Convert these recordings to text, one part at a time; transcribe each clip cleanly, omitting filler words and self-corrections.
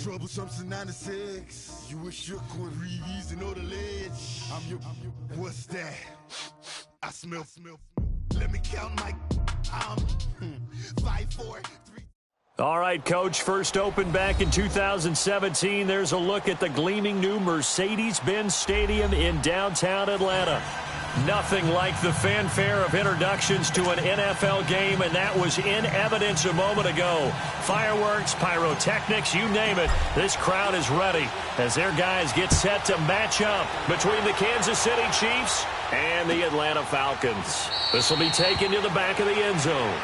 Troublesome 96. You were shook with Reeves and know the ledge. I'm your. What's that? I smell. Let me count my. I'm 5, 4, 3. All right, Coach, first opened back in 2017. There's a look at the gleaming new Mercedes-Benz Stadium in downtown Atlanta. Nothing like the fanfare of introductions to an NFL game, and that was in evidence a moment ago. Fireworks, pyrotechnics, you name it. This crowd is ready as their guys get set to match up between the Kansas City Chiefs and the Atlanta Falcons. This will be taken to the back of the end zone.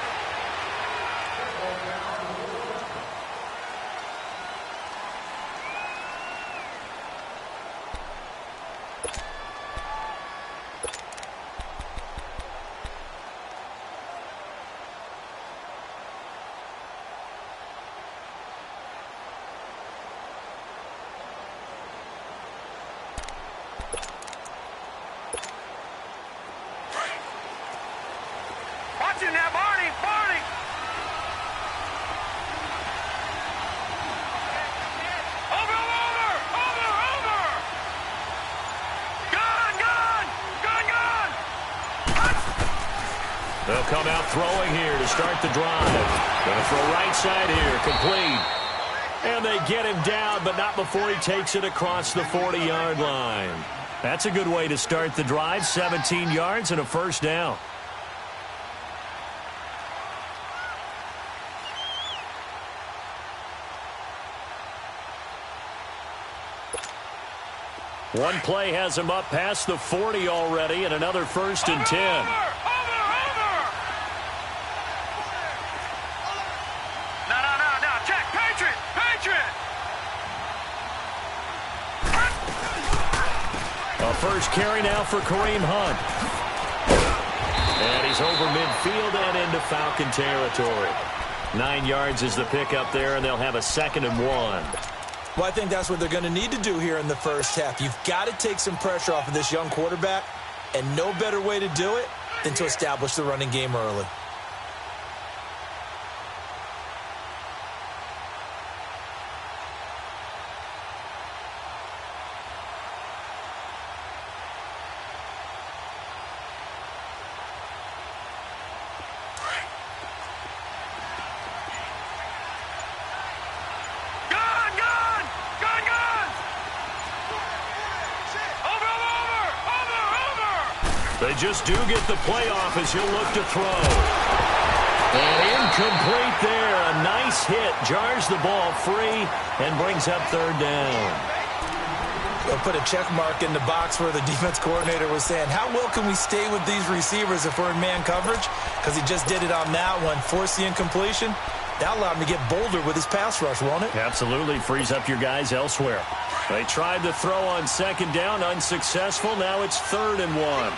They'll come out throwing here to start the drive. Going to throw right side here, complete. And they get him down, but not before he takes it across the 40-yard line. That's a good way to start the drive, 17 yards and a first down. One play has him up past the 40 already, and another 1st and 10. First carry now for Kareem Hunt. And he's over midfield and into Falcon territory. 9 yards is the pickup there, and they'll have a 2nd and 1. Well, I think that's what they're going to need to do here in the first half. You've got to take some pressure off of this young quarterback, and no better way to do it than to establish the running game early. They just do get the playoff as he'll look to throw. And incomplete there. A nice hit. Jars the ball free and brings up 3rd down. They'll put a check mark in the box where the defense coordinator was saying, how well can we stay with these receivers if we're in man coverage? Because he just did it on that one. Force the incompletion. That allowed him to get bolder with his pass rush, won't it? Absolutely. Frees up your guys elsewhere. They tried to throw on 2nd down. Unsuccessful. Now it's 3rd and 1.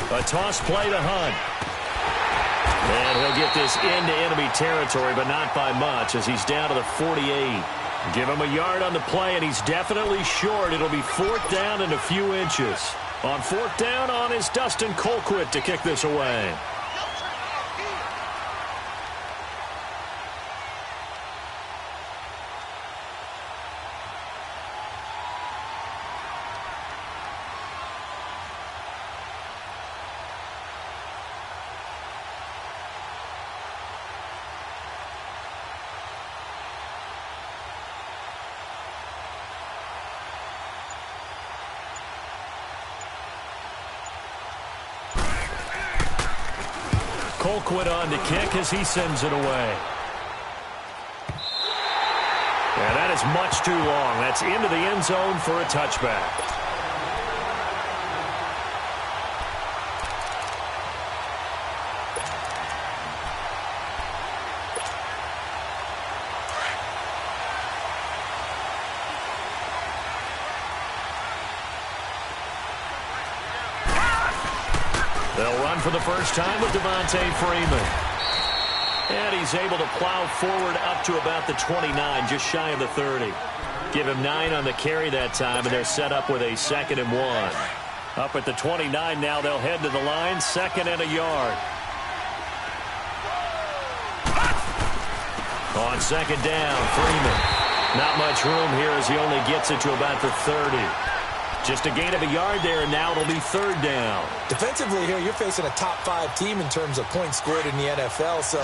A toss play to Hunt. And he'll get this into enemy territory, but not by much as he's down to the 48. Give him a yard on the play, and he's definitely short. It'll be 4th down and a few inches. On 4th down on is Dustin Colquitt to kick this away. Colquitt on to kick as he sends it away. Yeah, that is much too long. That's into the end zone for a touchback. They'll run for the first time with Devontae Freeman. And he's able to plow forward up to about the 29, just shy of the 30. Give him 9 on the carry that time, and they're set up with a 2nd and 1. Up at the 29 now, they'll head to the line, 2nd and a yard. On 2nd down, Freeman. Not much room here as he only gets it to about the 30. Just a gain of a yard there, and now it'll be 3rd down. Defensively here, you're facing a top 5 team in terms of points scored in the NFL. So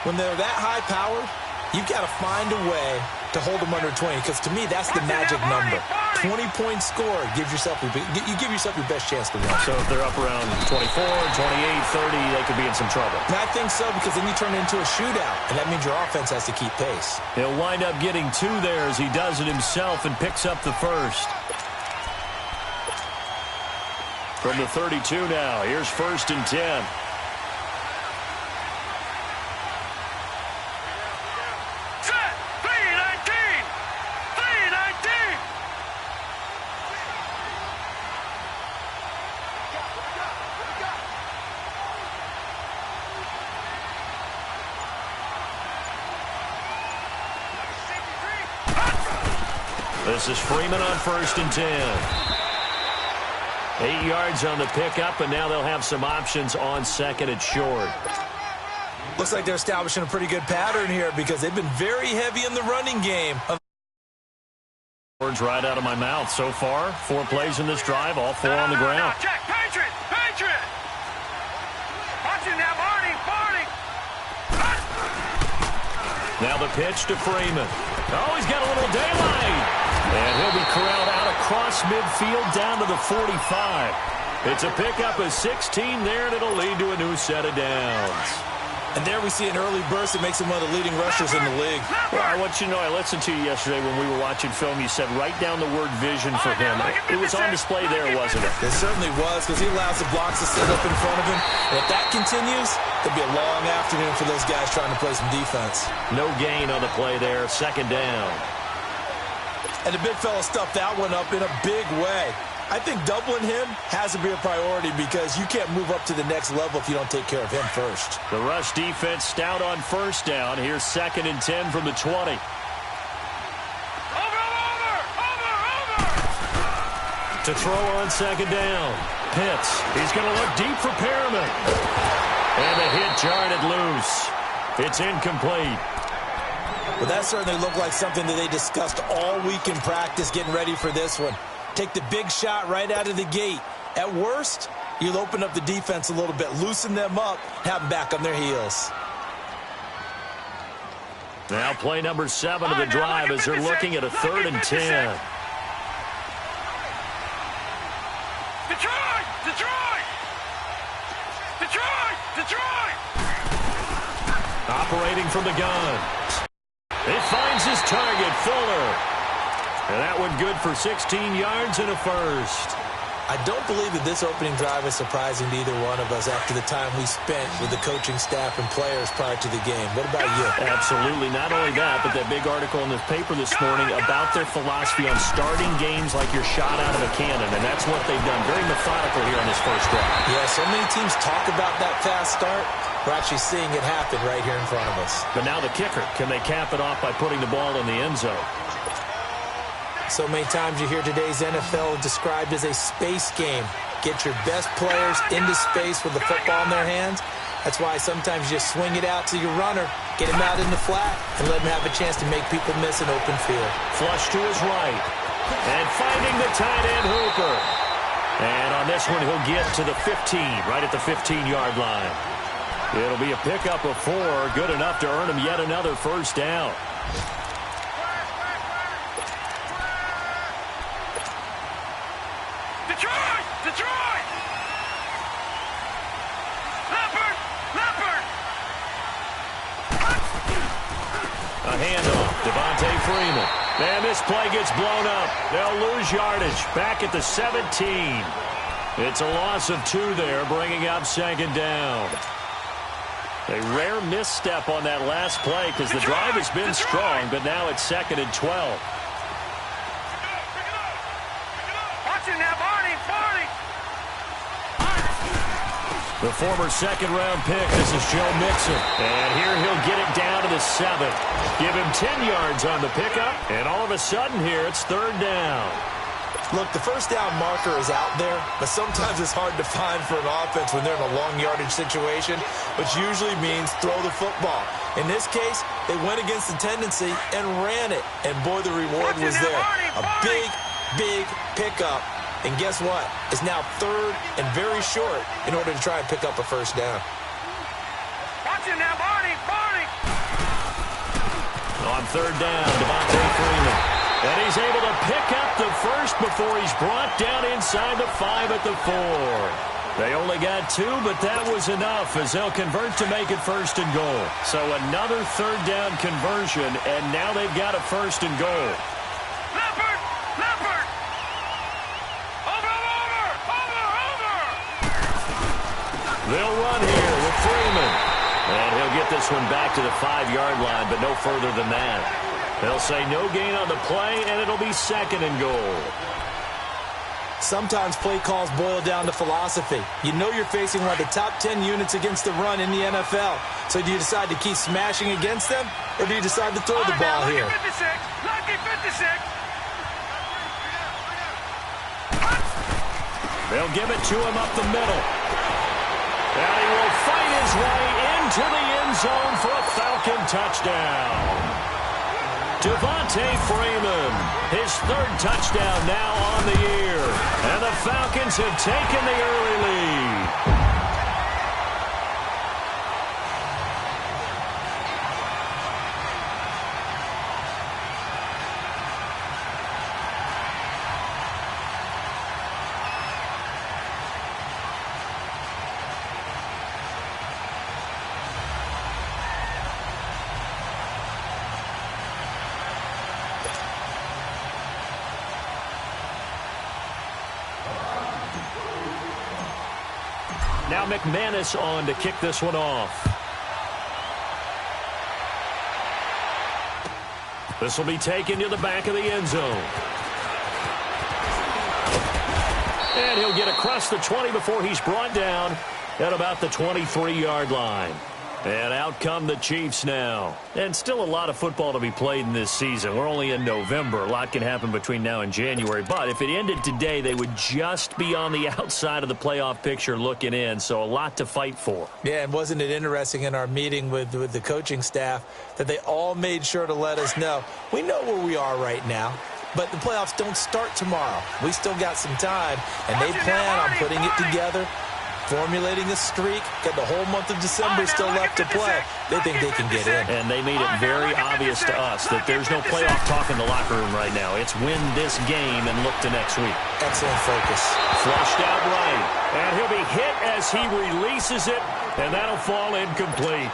when they're that high-powered, you've got to find a way to hold them under 20. Because to me, that's the magic number. 20 points scored gives yourself you give yourself your best chance to win. So if they're up around 24, 28, 30, they could be in some trouble. And I think so, because then you turn it into a shootout, and that means your offense has to keep pace. He'll wind up getting 2 there as he does it himself and picks up the first. From the 32 now, here's 1st and 10. Set! 319! 319! This is Freeman on 1st and 10. 8 yards on the pickup, and now they'll have some options on 2nd and short. Looks like they're establishing a pretty good pattern here because they've been very heavy in the running game. Words right out of my mouth so far. 4 plays in this drive, all 4 on the ground. Check! Patriot! Patriot! Watch it now, Barney! Barney! Now the pitch to Freeman. Oh, he's got a little daylight. And he'll be corralled out across midfield down to the 45. It's a pickup of 16 there, and it'll lead to a new set of downs. And there we see an early burst that makes him one of the leading rushers in the league. Well, I want you to know, I listened to you yesterday when we were watching film. You said write down the word vision for him. It was on display there, wasn't it? It certainly was, because he allows the blocks to sit up in front of him. And if that continues, it'll be a long afternoon for those guys trying to play some defense. No gain on the play there, 2nd down. And the big fella stuffed that one up in a big way. I think doubling him has to be a priority because you can't move up to the next level if you don't take care of him first. The rush defense stout on 1st down. Here's 2nd and 10 from the 20. Over! To throw on 2nd down. Pitts. He's going to look deep for Perriman. And the hit jarred it loose. It's incomplete. Well, that certainly looked like something that they discussed all week in practice getting ready for this one. Take the big shot right out of the gate. At worst, you'll open up the defense a little bit, loosen them up, have them back on their heels. Now play number 7 of the drive as they're looking at a 3rd and 10. Detroit! Detroit! Detroit! Detroit! Operating from the gun. It finds his target, Fuller. And that one good for 16 yards and a first. I don't believe that this opening drive is surprising to either one of us after the time we spent with the coaching staff and players prior to the game. What about you? Absolutely. Not only that, but that big article in the paper this morning about their philosophy on starting games like you're shot out of a cannon, and that's what they've done. Very methodical here on this first drive. Yeah, so many teams talk about that fast start. We're actually seeing it happen right here in front of us. But now the kicker. Can they cap it off by putting the ball in the end zone? So many times you hear today's NFL described as a space game. Get your best players into space with the football in their hands. That's why sometimes you just swing it out to your runner, get him out in the flat, and let him have a chance to make people miss an open field. Flush to his right. And finding the tight end, Hooper. And on this one, he'll get to the 15, right at the 15-yard line. It'll be a pickup of 4, good enough to earn him yet another first down. Detroit! Detroit! Leopard! Leopard! A handoff. Devontae Freeman. Man, this play gets blown up. They'll lose yardage. Back at the 17. It's a loss of 2 there, bringing up 2nd down. A rare misstep on that last play because the drive has been strong, but now it's 2nd and 12. Watch it now, Barney! Barney! The former second-round pick, this is Joe Mixon. And here he'll get it down to the 7. Give him 10 yards on the pickup, and all of a sudden here it's third down. Look, the first down marker is out there, but sometimes it's hard to find for an offense when they're in a long yardage situation, which usually means throw the football. In this case, they went against the tendency and ran it, and boy, the reward was there. A big, big pickup, and guess what? It's now third and very short in order to try and pick up a first down. Watch it now, Barney! On third down, Devontae Freeman. And he's able to pick up the first before he's brought down inside the 5 at the 4. They only got 2, but that was enough as they'll convert to make it first and goal. So another third down conversion, and now they've got a first and goal. Leopard! Over! They'll run here with Freeman. And he'll get this one back to the 5-yard line, but no further than that. They'll say no gain on the play, and it'll be second and goal. Sometimes play calls boil down to philosophy. You know you're facing one of the top 10 units against the run in the NFL. So do you decide to keep smashing against them, or do you decide to throw the ball here? Lucky 56! They'll give it to him up the middle. And he will fight his way into the end zone for a Falcon touchdown. Devontae Freeman, his third touchdown now on the year. And the Falcons have taken the early lead. Now McManus on to kick this one off. This will be taken to the back of the end zone. And he'll get across the 20 before he's brought down at about the 23-yard line. And out come the Chiefs now. And still a lot of football to be played in this season. We're only in November. A lot can happen between now and January. But if it ended today, they would just be on the outside of the playoff picture looking in. So a lot to fight for. Yeah, and wasn't it interesting in our meeting with the coaching staff that they all made sure to let us know, we know where we are right now, but the playoffs don't start tomorrow. We still got some time, and they plan on putting it together, formulating a streak, got the whole month of December still left to play. They think they can get in. And they made it very obvious to us that there's no playoff talk in the locker room right now. It's win this game and look to next week. Excellent focus. Flushed out right. And he'll be hit as he releases it, and that'll fall incomplete.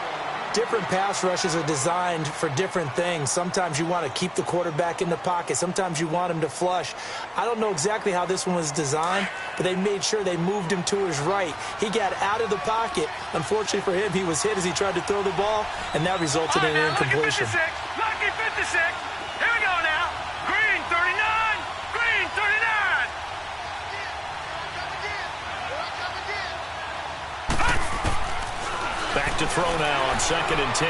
Different pass rushes are designed for different things. Sometimes you want to keep the quarterback in the pocket. Sometimes you want him to flush. I don't know exactly how this one was designed, but they made sure they moved him to his right. He got out of the pocket. Unfortunately for him, he was hit as he tried to throw the ball, and that resulted in an incompletion. Lucky 56. Here we go now. Green 39. Green 39. Back to throw now on 2nd and 10.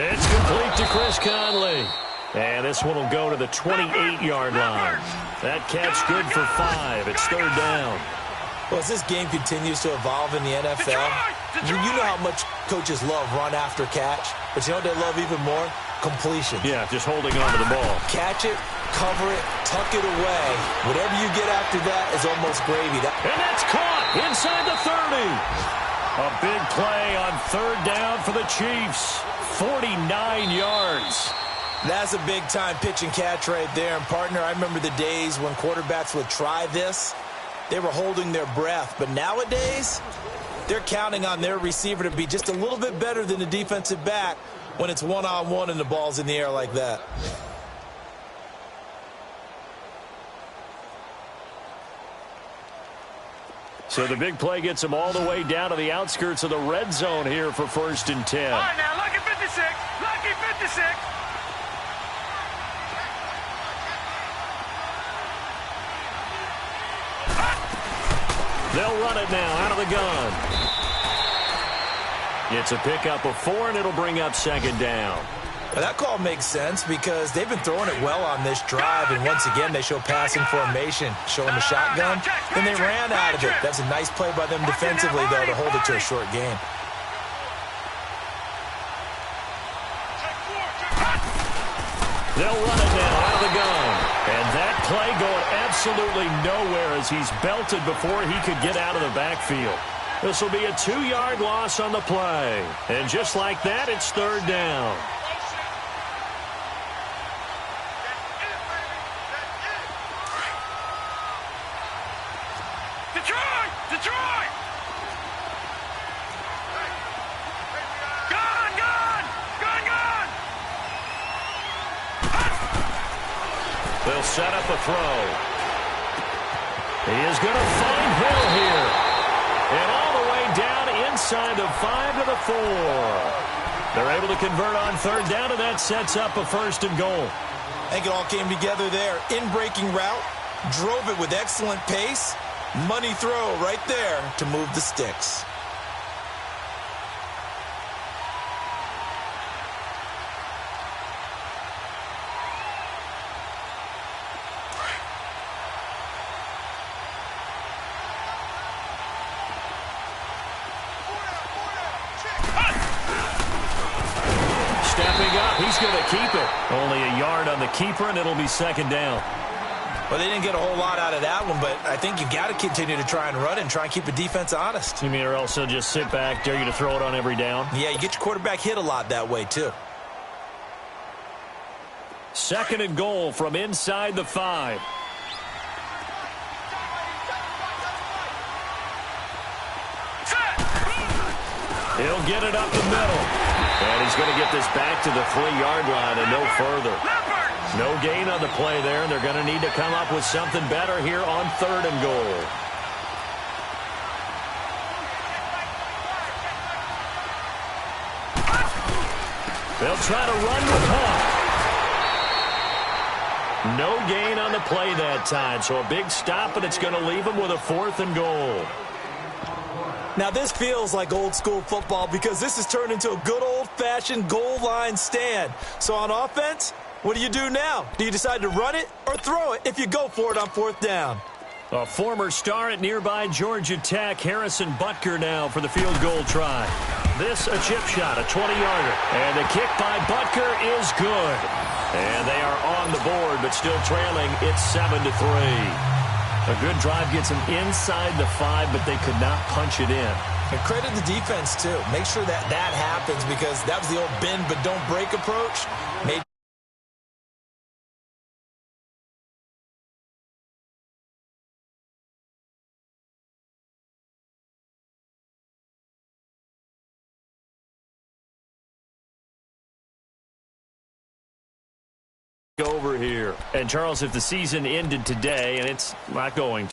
It's complete to Chris Conley. And this one will go to the 28-yard line. That catch good for 5. It's third down. Well, as this game continues to evolve in the NFL, you know how much coaches love run after catch, but you know what they love even more? Completion. Yeah, just holding on to the ball. Catch it, cover it, tuck it away. Whatever you get after that is almost gravy. And that's caught inside the 30. A big play on third down for the Chiefs. 49 yards. That's a big-time pitch and catch right there. And, partner, I remember the days when quarterbacks would try this. They were holding their breath. But nowadays, they're counting on their receiver to be just a little bit better than the defensive back when it's one-on-one and the ball's in the air like that. So the big play gets him all the way down to the outskirts of the red zone here for 1st and 10. All right, now, lucky 56. Lucky 56. They'll run it now out of the gun. It's a pickup of 4, and it'll bring up second down. Well, that call makes sense because they've been throwing it well on this drive, and once again, they show passing formation, showing the shotgun. Then they ran out of it. That's a nice play by them defensively, though, to hold it to a short gain. They'll run it now out of the gun. And that play going absolutely nowhere as he's belted before he could get out of the backfield. This will be a 2-yard loss on the play. And just like that, it's third down. Detroit! Detroit! Gone! Gone! Gone! Gone! They'll set up a throw. He is going to find Hill here. And all the way down inside the 5 to the 4. They're able to convert on third down, and that sets up a first and goal. I think it all came together there. In-breaking route, drove it with excellent pace. Money throw right there to move the sticks. Stepping up, he's going to keep it. Only a yard on the keeper, and it'll be second down. Well, they didn't get a whole lot out of that one, but I think you've got to continue to try and run it and try and keep the defense honest. You mean or else they'll just sit back, dare you to throw it on every down? Yeah, you get your quarterback hit a lot that way, too. Second and goal from inside the 5. He'll get it up the middle. And he's going to get this back to the 3-yard line and no further. No gain on the play there, and they're going to need to come up with something better here on third and goal. They'll try to run with Hunt. No gain on the play that time, so a big stop, and it's going to leave them with a 4th and goal. Now, this feels like old-school football because this has turned into a good old-fashioned goal line stand. So on offense, what do you do now? Do you decide to run it or throw it if you go for it on 4th down? A former star at nearby Georgia Tech, Harrison Butker now for the field goal try. This a chip shot, a 20-yarder. And the kick by Butker is good. And they are on the board, but still trailing. It's 7-3. A good drive gets them inside the 5, but they could not punch it in. And credit the defense, too. Make sure that that happens because that was the old bend but don't break approach. Made over here. And Charles, if the season ended today, and it's not going to,